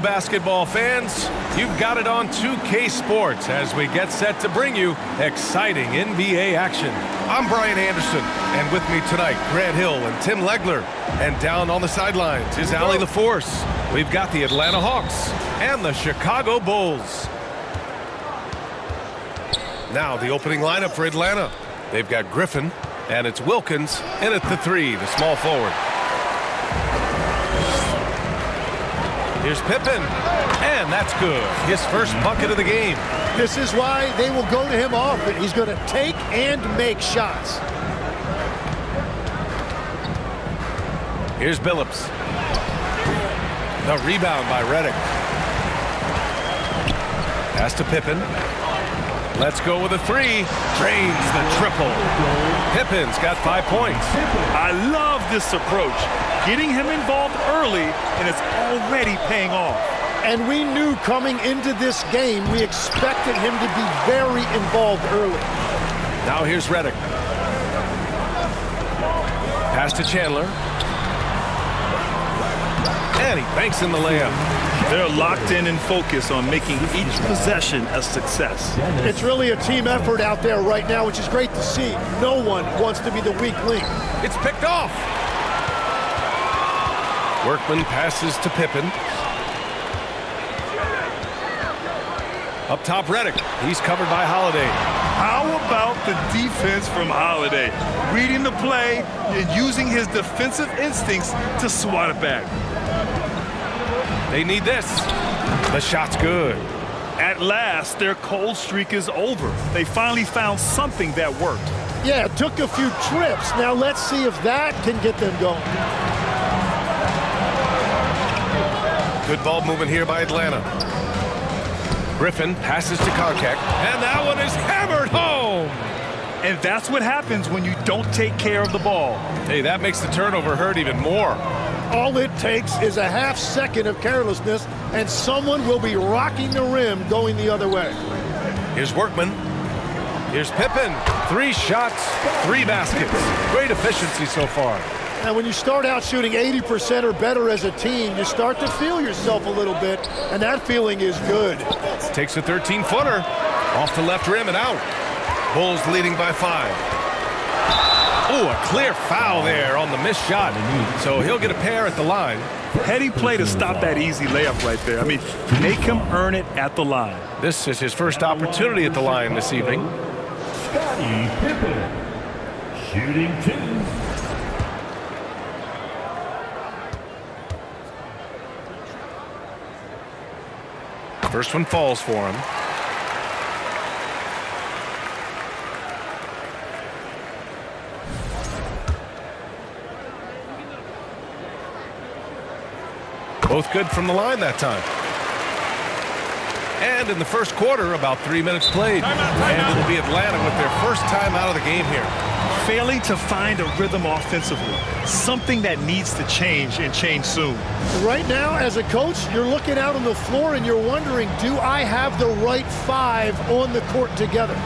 basketball fans. You've got it on 2K Sports as we get set to bring you exciting NBA action. I'm Brian Anderson, and with me tonight, Grant Hill and Tim Legler. And down on the sidelines is Allie LaForce. We've got the Atlanta Hawks and the Chicago Bulls. Now the opening lineup for Atlanta. They've got Griffin, and it's Wilkins in at the 3, the small forward. Here's Pippen, and that's good. His first bucket of the game. This is why they will go to him often. He's going to take and make shots. Here's Billups. The rebound by Redick. Pass to Pippen. Let's go with a 3. Drains the triple. Pippen's got 5 points. I love this approach. Getting him involved early, and it's already paying off. And we knew coming into this game, we expected him to be very involved early. Now here's Redick. Pass to Chandler. And he banks in the layup. They're locked in and focused on making each possession a success. It's really a team effort out there right now, which is great to see. No one wants to be the weak link. It's picked off. Workman passes to Pippen. Up top, Redick. He's covered by Holiday. How about the defense from Holiday? Reading the play and using his defensive instincts to swat it back. They need this. The shot's good. At last, their cold streak is over. They finally found something that worked. Yeah, it took a few trips. Now let's see if that can get them going. Good ball movement here by Atlanta. Griffin passes to Koncak, and that one is hammered home. And that's what happens when you don't take care of the ball. Hey, that makes the turnover hurt even more. All it takes is a half second of carelessness, and someone will be rocking the rim going the other way. Here's Workman. Here's Pippen. 3 shots, 3 baskets. Great efficiency so far. And when you start out shooting 80% or better as a team, you start to feel yourself a little bit, and that feeling is good. Takes a 13-footer. Off the left rim and out. Bulls leading by 5. Oh, a clear foul there on the missed shot. So he'll get a pair at the line. Heady play to stop that easy layup right there. I mean, make him earn it at the line. This is his first opportunity at the line this evening. Scottie Pippen, shooting 2. First one falls for him. Both good from the line that time. And in the first quarter, about 3 minutes played. And it'll be Atlanta with their first time out of the game here. Failing to find a rhythm offensively. Something that needs to change and change soon. Right now, as a coach, you're looking out on the floor and you're wondering, do I have the right 5 on the court together?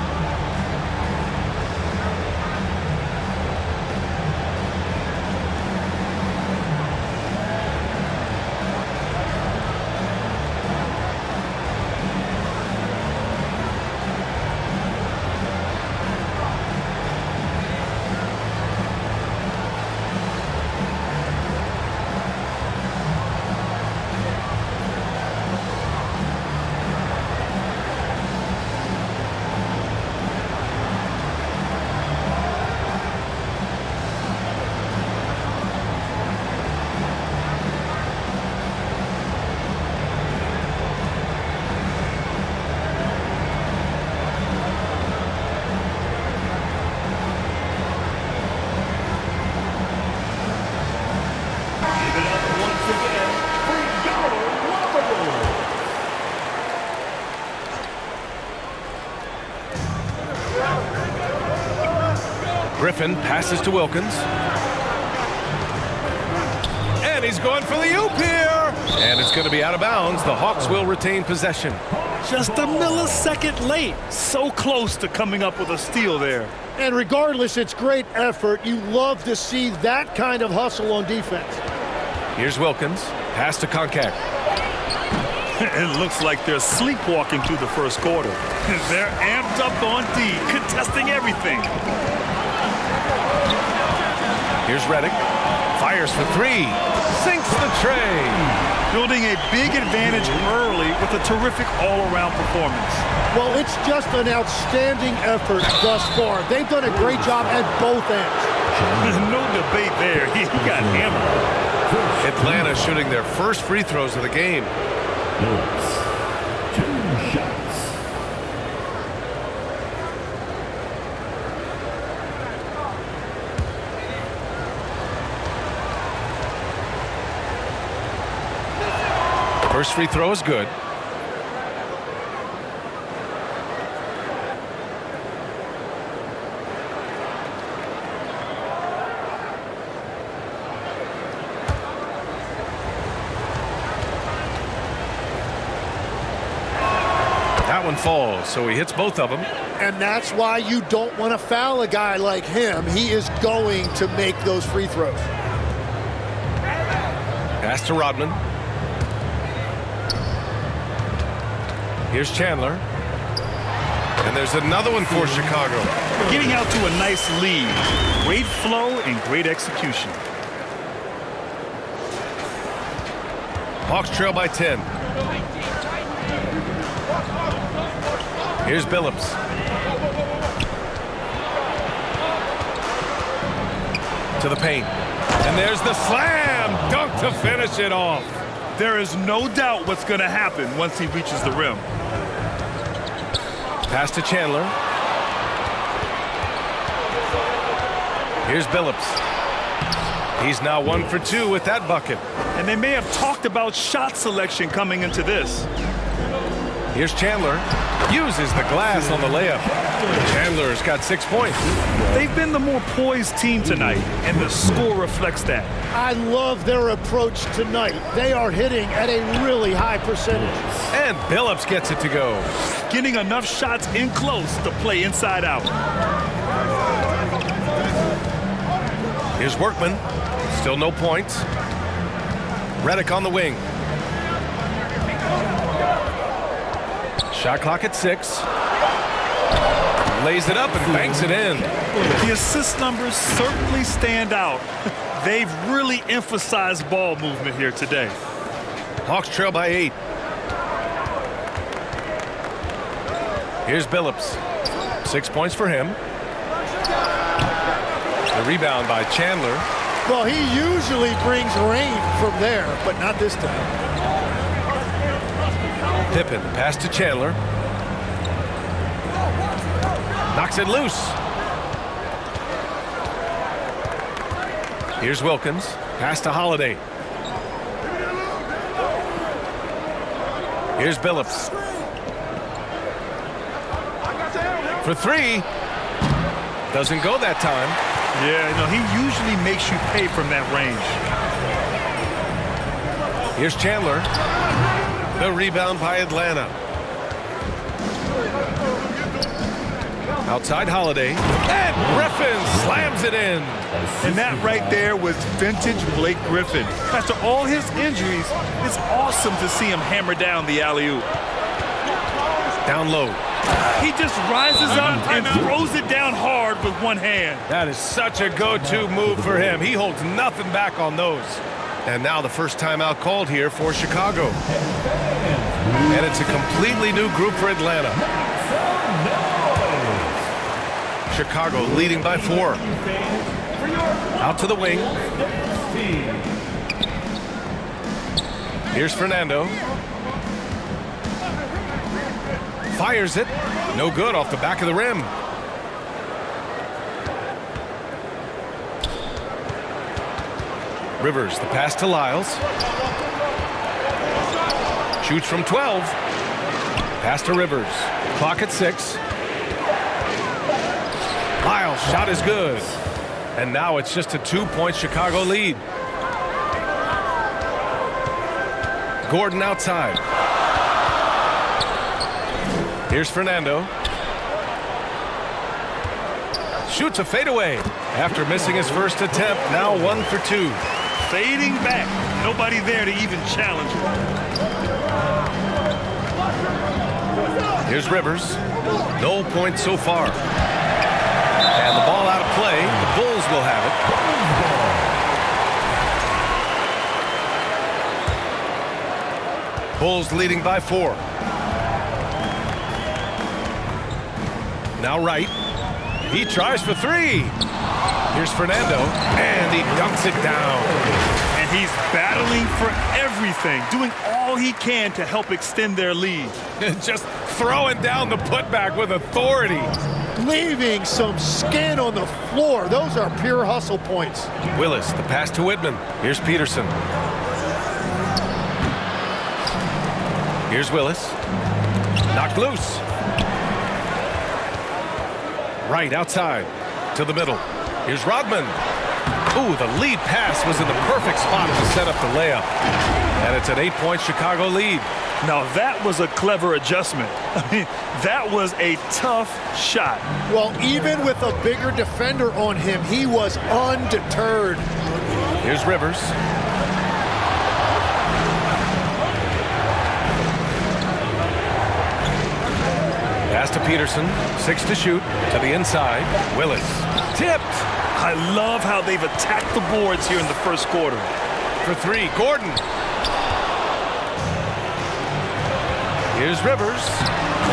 Griffin passes to Wilkins. And he's going for the oop here. And it's going to be out of bounds. The Hawks will retain possession. Just a millisecond late. So close to coming up with a steal there. And regardless, it's great effort. You love to see that kind of hustle on defense. Here's Wilkins. Pass to Koncak. It looks like they're sleepwalking through the first quarter. They're amped up on D, contesting everything. Here's Redick. Fires for three. Sinks the tray. Building a big advantage early with a terrific all-around performance. Well, it's just an outstanding effort thus far. They've done a great job at both ends. No debate there. He got hammered. Atlanta shooting their first free throws of the game. Billups. 2 shots. First free throw is good. That one falls, so he hits both of them. And that's why you don't want to foul a guy like him. He is going to make those free throws. Pass to Rodman. Here's Chandler. And there's another one for Chicago. Getting out to a nice lead. Great flow and great execution. Hawks trail by 10. Here's Billups. To the paint. And there's the slam dunk to finish it off. There is no doubt what's going to happen once he reaches the rim. Pass to Chandler. Here's Billups. He's now 1 for 2 with that bucket. And they may have talked about shot selection coming into this. Here's Chandler. Uses the glass on the layup. Chandler's got 6 points. They've been the more poised team tonight, and the score reflects that. I love their approach tonight. They are hitting at a really high percentage. And Billups gets it to go. Getting enough shots in close to play inside out. Here's Workman. Still no points. Redick on the wing. Shot clock at 6. Lays it up and banks it in. The assist numbers certainly stand out. They've really emphasized ball movement here today. Hawks trail by 8. Here's Billups. 6 points for him. The rebound by Chandler. Well, he usually brings rain from there, but not this time. Pippen, pass to Chandler. Knocks it loose. Here's Wilkins. Pass to Holiday. Here's Billups. For 3. Doesn't go that time. Yeah, no, he usually makes you pay from that range. Here's Chandler. The rebound by Atlanta. Outside Holiday. And Griffin slams it in. And that right there was vintage Blake Griffin. After all his injuries, it's awesome to see him hammer down the alley-oop. Down low. He just rises up and throws it down hard with one hand. That is such a go-to move for him. He holds nothing back on those. And now the first timeout called here for Chicago. And it's a completely new group for Atlanta. Chicago leading by 4. Out to the wing. Here's Fernando. Fires it. No good off the back of the rim. Rivers, the pass to Lyles. Shoots from 12. Pass to Rivers. Clock at 6. Lyles' shot is good. And now it's just a 2-point Chicago lead. Gordon outside. Here's Fernando. Shoots a fadeaway after missing his first attempt. Now 1 for 2. Fading back. Nobody there to even challenge him. Here's Rivers. No points so far. And the ball out of play. The Bulls will have it. Bulls leading by 4. Now Wright. He tries for 3. Here's Fernando. And he dunks it down. And he's battling for everything, doing all he can to help extend their lead. Just throwing down the putback with authority. Leaving some skin on the floor. Those are pure hustle points. Willis, the pass to Whitman. Here's Peterson. Here's Willis. Knocked loose. Right outside to the middle. Here's Rodman. Ooh, the lead pass was in the perfect spot to set up the layup. And it's an 8-point Chicago lead. Now that was a clever adjustment. I mean, that was a tough shot. Well, even with a bigger defender on him, he was undeterred. Here's Rivers. Pass to Peterson. 6 to shoot. To the inside. Willis. Tipped. I love how they've attacked the boards here in the first quarter. For 3. Gordon. Here's Rivers.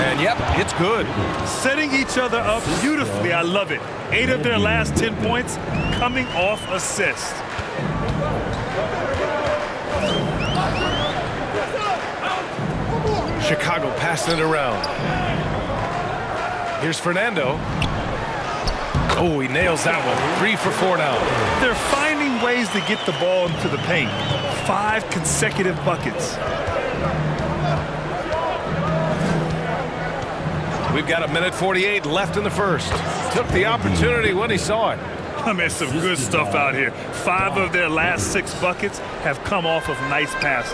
And yep, it's good. Setting each other up beautifully. I love it. 8 of their last 10 points coming off assists. Chicago passing it around. Here's Fernando. Oh, he nails that one. 3 for 4 now. They're finding ways to get the ball into the paint. 5 consecutive buckets. We've got 1:48 left in the first. Took the opportunity when he saw it. I mean, some good stuff out here. 5 of their last 6 buckets have come off of nice passes.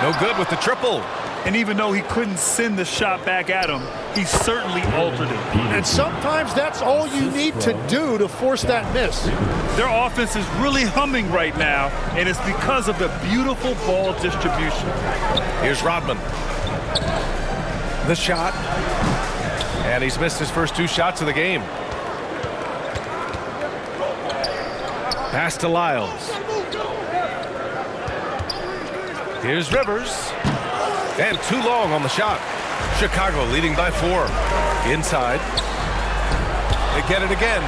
No good with the triple. And even though he couldn't send the shot back at him, he certainly altered it. And sometimes that's all you need to do to force that miss. Their offense is really humming right now, and it's because of the beautiful ball distribution. Here's Rodman. The shot. And he's missed his first 2 shots of the game. Pass to Lyles. Here's Rivers. And too long on the shot. Chicago leading by 4. Inside. They get it again.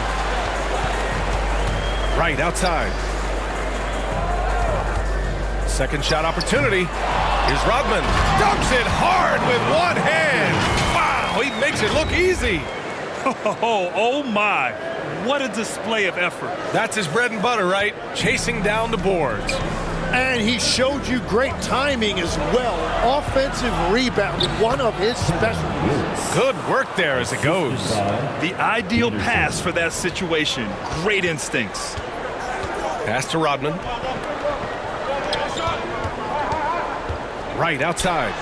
Right outside. Second shot opportunity. Here's Rodman. Dunks it hard with one hand. Wow, he makes it look easy. Oh my. What a display of effort. That's his bread and butter, right? Chasing down the boards. And he showed you great timing as well. Offensive rebounding, one of his specialties. Good work there as it goes. The ideal pass for that situation. Great instincts. Pass to Rodman. Right outside.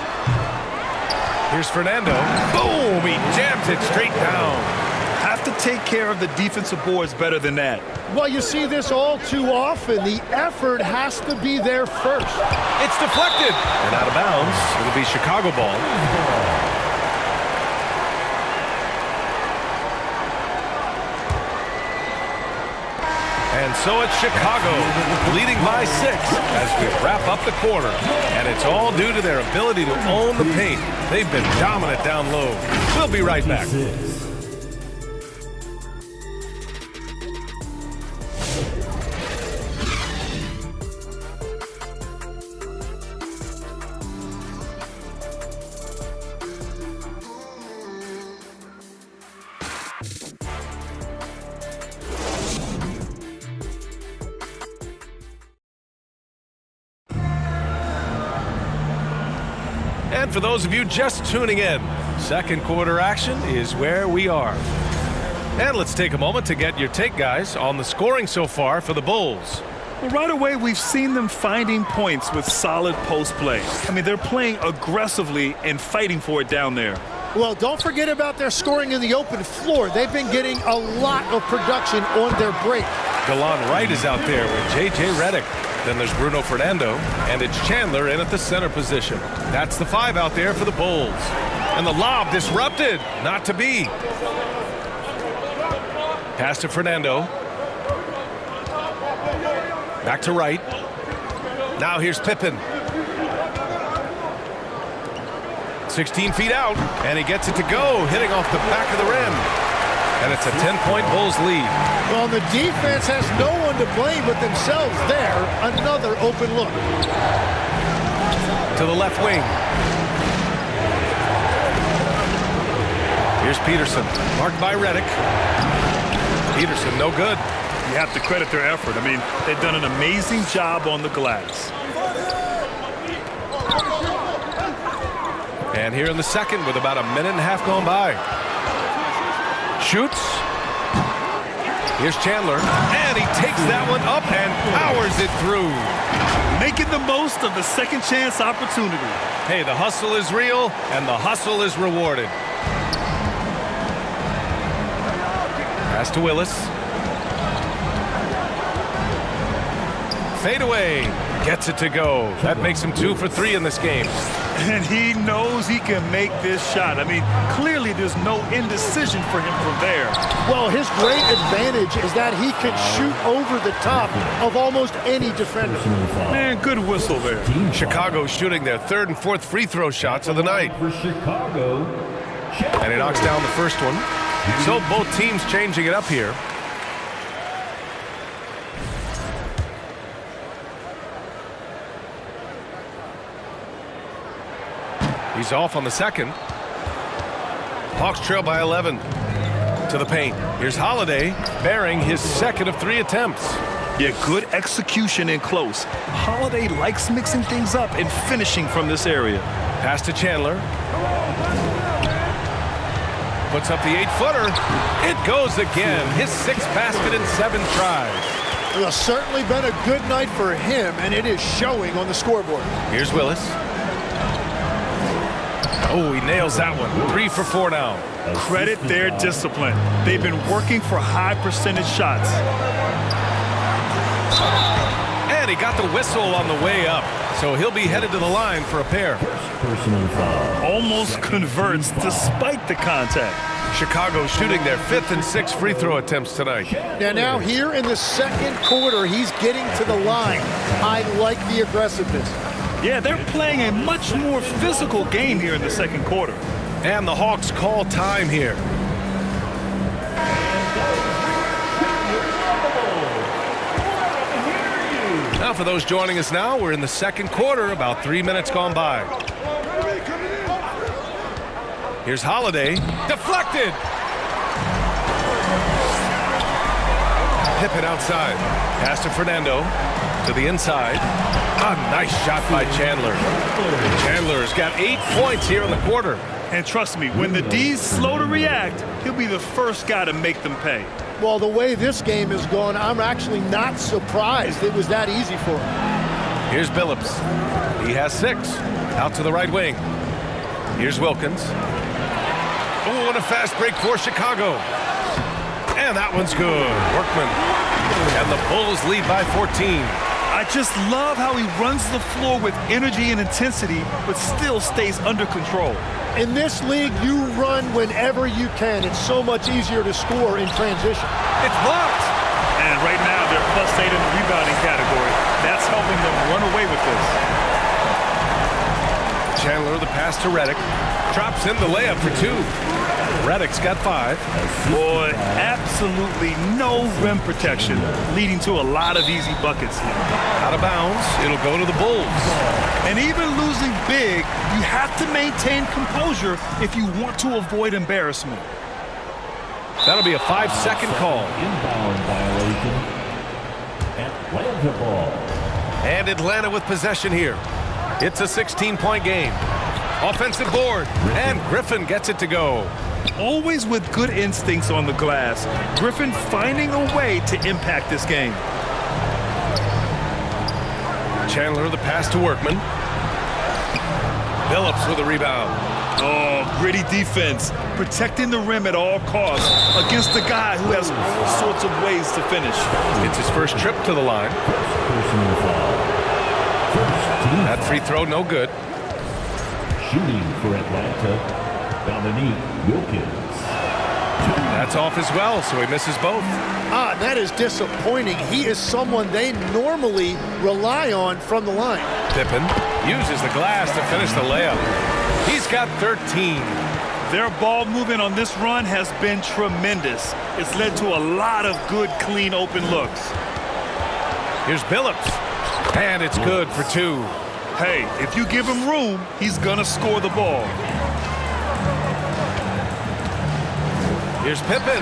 Here's Fernando. Boom! He jams it straight down. Have to take care of the defensive boards better than that. Well, you see this all too often. The effort has to be there first. It's deflected. And out of bounds. It'll be Chicago ball. And so it's Chicago leading by 6 as we wrap up the quarter. And it's all due to their ability to own the paint. They've been dominant down low. We'll be right back. And for those of you just tuning in, second quarter action is where we are. And let's take a moment to get your take, guys, on the scoring so far for the Bulls. Well, right away, we've seen them finding points with solid post play. I mean, they're playing aggressively and fighting for it down there. Well, don't forget about their scoring in the open floor. They've been getting a lot of production on their break. Delon Wright is out there with J.J. Redick. Then there's Bruno Fernando, and it's Chandler in at the center position. That's the 5 out there for the Bulls. And the lob disrupted. Not to be. Pass to Fernando. Back to Wright. Now here's Pippen. 16 feet out, and he gets it to go, hitting off the back of the rim. And it's a 10-point Bulls lead. Well, the defense has no one to blame but themselves there. Another open look. To the left wing. Here's Peterson, marked by Redick. Peterson, no good. You have to credit their effort. I mean, they've done an amazing job on the glass. And here in the second with about a minute and a half gone by. Shoots. Here's Chandler. And he takes that one up and powers it through. Making the most of the second chance opportunity. Hey, the hustle is real and the hustle is rewarded. Pass to Willis. Fade away. Gets it to go. That makes him 2 for 3 in this game. And he knows he can make this shot. I mean, clearly there's no indecision for him from there. Well, his great advantage is that he can shoot over the top of almost any defender. Man, good whistle there. Chicago shooting their 3rd and 4th free throw shots of the night. For Chicago, And he knocks down the first one. So both teams changing it up here. He's off on the second. Hawks trail by 11. To the paint. Here's Holiday, bearing his 2nd of 3 attempts. Yeah, good execution in close. Holiday likes mixing things up and finishing from this area. Pass to Chandler. Puts up the 8-footer. It goes again. His 6th basket in 7 tries. Well, certainly been a good night for him, and it is showing on the scoreboard. Here's Willis. Oh, he nails that one. 3 for 4 now. Credit their discipline. They've been working for high percentage shots. And he got the whistle on the way up. So he'll be headed to the line for a pair. personal foul. Almost converts despite the contact. Chicago shooting their 5th and 6th free throw attempts tonight. Now here in the second quarter, he's getting to the line. I like the aggressiveness. Yeah, they're playing a much more physical game here in the second quarter. And the Hawks call time here. Now for those joining us now, we're in the second quarter, about 3 minutes gone by. Here's Holiday, deflected. Pippen outside, pass to Fernando, to the inside. A nice shot by Chandler. Chandler's got 8 points here in the quarter. And trust me, when the D's slow to react, he'll be the first guy to make them pay. Well, the way this game has gone, I'm actually not surprised it was that easy for him. Here's Billups. He has 6. Out to the right wing. Here's Wilkins. Oh, and a fast break for Chicago. And that one's good. Workman. And the Bulls lead by 14. I just love how he runs the floor with energy and intensity, but still stays under control. In this league, you run whenever you can. It's so much easier to score in transition. It's blocked. And right now, they're +8 in the rebounding category. That's helping them run away with this. Chandler, the pass to Redick. Drops in the layup for 2. Redick's got 5. Boy, absolutely no rim protection, leading to a lot of easy buckets. Out of bounds. It'll go to the Bulls. And even losing big, you have to maintain composure if you want to avoid embarrassment. That'll be a 5-second call. Inbound violation. Atlanta ball. And Atlanta with possession here. It's a 16-point game. Offensive board. And Griffin gets it to go. Always with good instincts on the glass. Griffin finding a way to impact this game. Chandler, the pass to Workman. Billups with a rebound. Oh, gritty defense. Protecting the rim at all costs against a guy who has all sorts of ways to finish. It's his first trip to the line. Personal foul. That free throw, no good. Shooting for Atlanta, Dominique Wilkins. That's off as well, so he misses both. That is disappointing. He is someone they normally rely on from the line. Pippen uses the glass to finish the layup. He's got 13. Their ball movement on this run has been tremendous. It's led to a lot of good, clean, open looks. Here's Billups, and it's good for 2. Hey, if you give him room, he's gonna score the ball. Here's Pippen.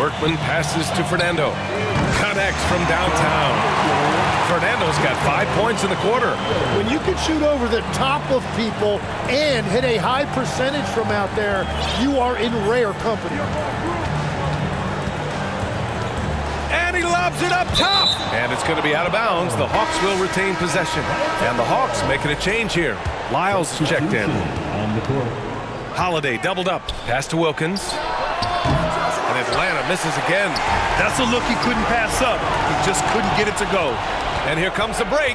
Workman passes to Fernando. Connects from downtown. Fernando's got 5 points in the quarter. When you can shoot over the top of people and hit a high percentage from out there, you are in rare company. And he lobs it up top. And it's going to be out of bounds. The Hawks will retain possession. And the Hawks making a change here. Lyles checked in. On the court. Holiday doubled up. Pass to Wilkins. And Atlanta misses again. That's a look he couldn't pass up. He just couldn't get it to go. And here comes the break.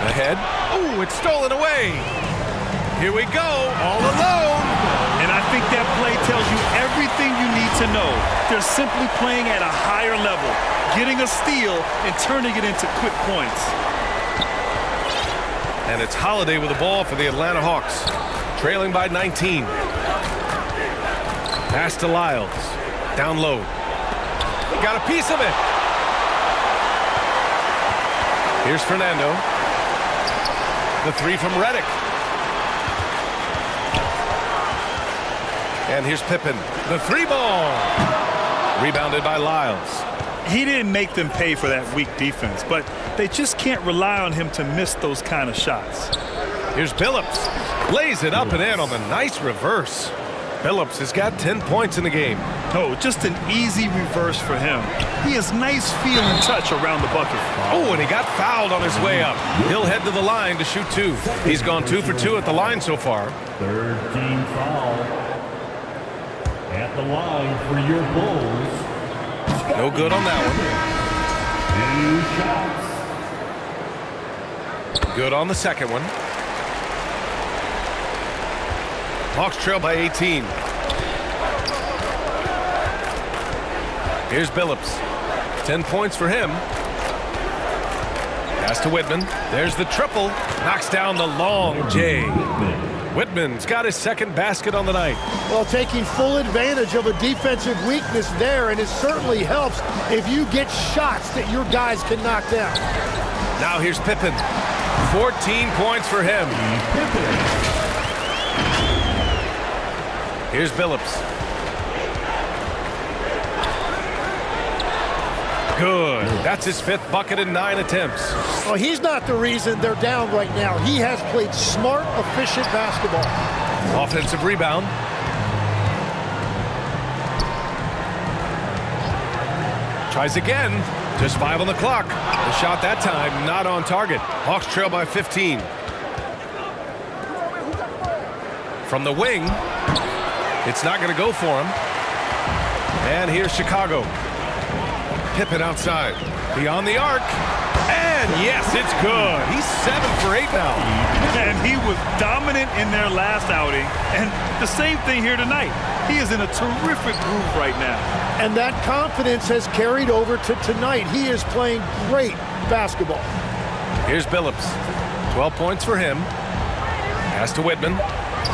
Ahead. Ooh, it's stolen away. Here we go, all alone. And I think that play tells you everything you need to know. They're simply playing at a higher level, getting a steal and turning it into quick points. And it's Holiday with the ball for the Atlanta Hawks. Trailing by 19. Pass to Lyles. Down low. Got a piece of it. Here's Fernando. The 3 from Redick. And here's Pippen. The 3 ball. Rebounded by Lyles. He didn't make them pay for that weak defense, but they just can't rely on him to miss those kind of shots. Here's Billups. Lays it up and in on the nice reverse. Billups has got 10 points in the game. Oh, just an easy reverse for him. He has nice feel and touch around the bucket. Oh, and he got fouled on his way up. He'll head to the line to shoot 2. He's gone 2 for 2 at the line so far. Third team foul. At the line for your Bulls. No good on that Two shots. one. Good on the second one. Hawks trail by 18. Here's Billups. 10 points for him. Pass to Whitman. There's the triple. Knocks down the long J. Whitman's got his second basket on the night. Well, taking full advantage of a defensive weakness there, and it certainly helps if you get shots that your guys can knock down. Now here's Pippen. 14 points for him. Here's Billups. Good. That's his 5th bucket in 9 attempts. Well, he's not the reason they're down right now. He has played smart, efficient basketball. Offensive rebound. Tries again. Just 5 on the clock. The shot that time not on target. Hawks trail by 15. From the wing. It's not going to go for him. And here's Chicago. Pippen outside. Beyond the arc. And yes, it's good. He's 7 for 8 now. And he was dominant in their last outing. And the same thing here tonight. He is in a terrific groove right now. And that confidence has carried over to tonight. He is playing great basketball. Here's Billups. 12 points for him. Pass to Whitman.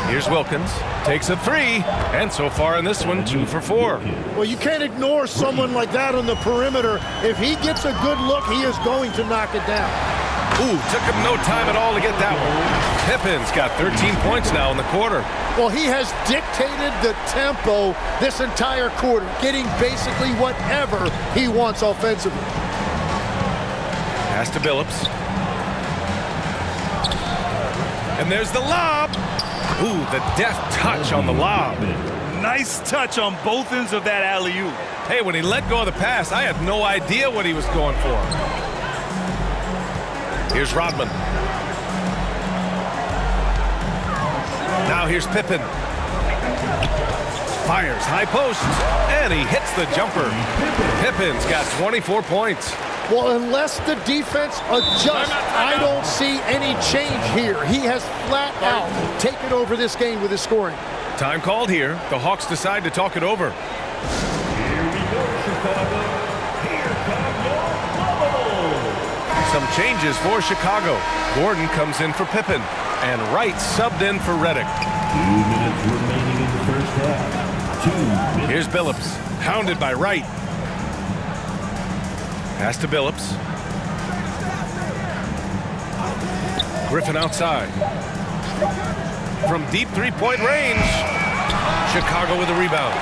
Here's Wilkins. Takes a 3. And so far in this one, 2 for 4. Well, you can't ignore someone like that on the perimeter. If he gets a good look, he is going to knock it down. Ooh, took him no time at all to get that one. Pippen's got 13 points now in the quarter. Well, he has dictated the tempo this entire quarter, getting basically whatever he wants offensively. Pass to Billups. And there's the lob. Ooh, the deft touch on the lob. Nice touch on both ends of that alley-oop. Hey, when he let go of the pass, I had no idea what he was going for. Here's Rodman. Now here's Pippen. Fires high post, and he hits the jumper. Pippen's got 24 points. Well, unless the defense adjusts, I don't see any change here. He has flat out taken over this game with his scoring. Time called here. The Hawks decide to talk it over. Here we go, Chicago. Here come your Bubbles. Some changes for Chicago. Gordon comes in for Pippen, and Wright subbed in for Redick. 2 minutes remaining in the first half. 2 minutes. Here's Billups, hounded by Wright. Pass to Billups. Griffin outside. From deep three-point range, Chicago with a rebound.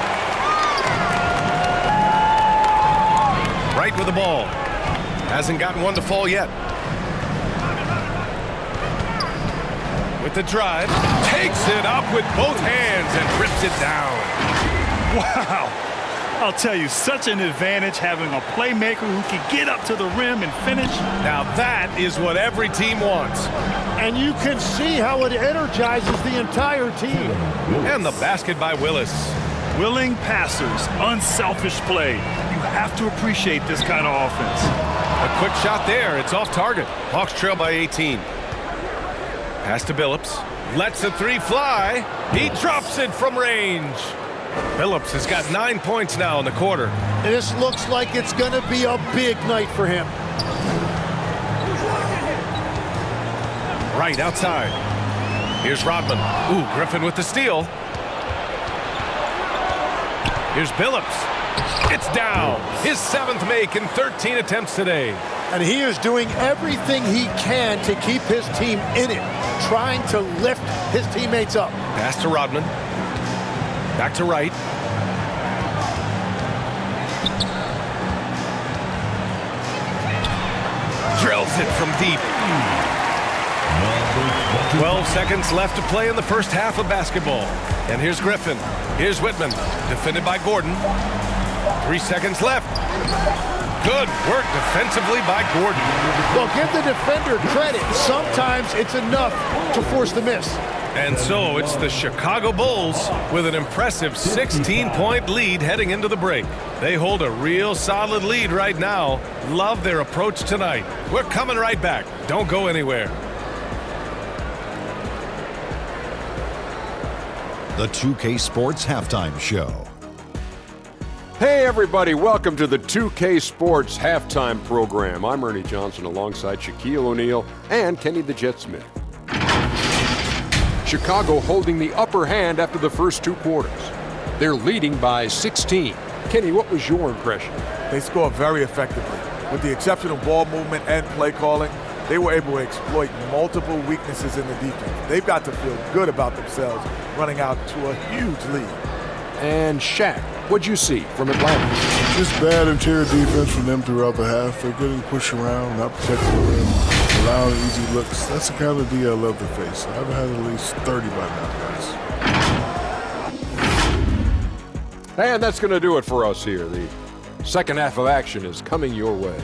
Wright with the ball. Hasn't gotten one to fall yet. With the drive, takes it up with both hands and rips it down. Wow. I'll tell you, such an advantage having a playmaker who can get up to the rim and finish. Now that is what every team wants. And you can see how it energizes the entire team. And the basket by Willis. Willing passers, unselfish play. You have to appreciate this kind of offense. A quick shot there. It's off target. Hawks trail by 18. Pass to Billups. Lets the three fly. He drops it from range. Billups has got 9 points now in the quarter. This looks like it's going to be a big night for him. Right outside. Here's Rodman. Ooh, Griffin with the steal. Here's Billups. It's down. His 7th make in 13 attempts today. And he is doing everything he can to keep his team in it, trying to lift his teammates up. Pass to Rodman. Back to Wright. Drills it from deep. 12 seconds left to play in the first half of basketball. And here's Griffin. Here's Whitman. Defended by Gordon. 3 seconds left. Good work defensively by Gordon. Well, give the defender credit. Sometimes it's enough to force the miss. And so it's the Chicago Bulls with an impressive 16-point lead heading into the break. They hold a real solid lead right now. Love their approach tonight. We're coming right back. Don't go anywhere. The 2K Sports Halftime Show. Hey everybody, welcome to the 2K Sports Halftime Program. I'm Ernie Johnson alongside Shaquille O'Neal and Kenny the Jet Smith. Chicago holding the upper hand after the first 2 quarters. They're leading by 16. Kenny, what was your impression? They scored very effectively. With the exceptional ball movement and play calling, they were able to exploit multiple weaknesses in the defense. They've got to feel good about themselves running out to a huge lead. And Shaq, what'd you see from Atlanta? Just bad interior defense from them throughout the half. They're getting pushed around, not protecting the rim, allowing easy looks. That's the kind of D I love to face. I've had at least 30 by now, guys. And that's going to do it for us here. The second half of action is coming your way.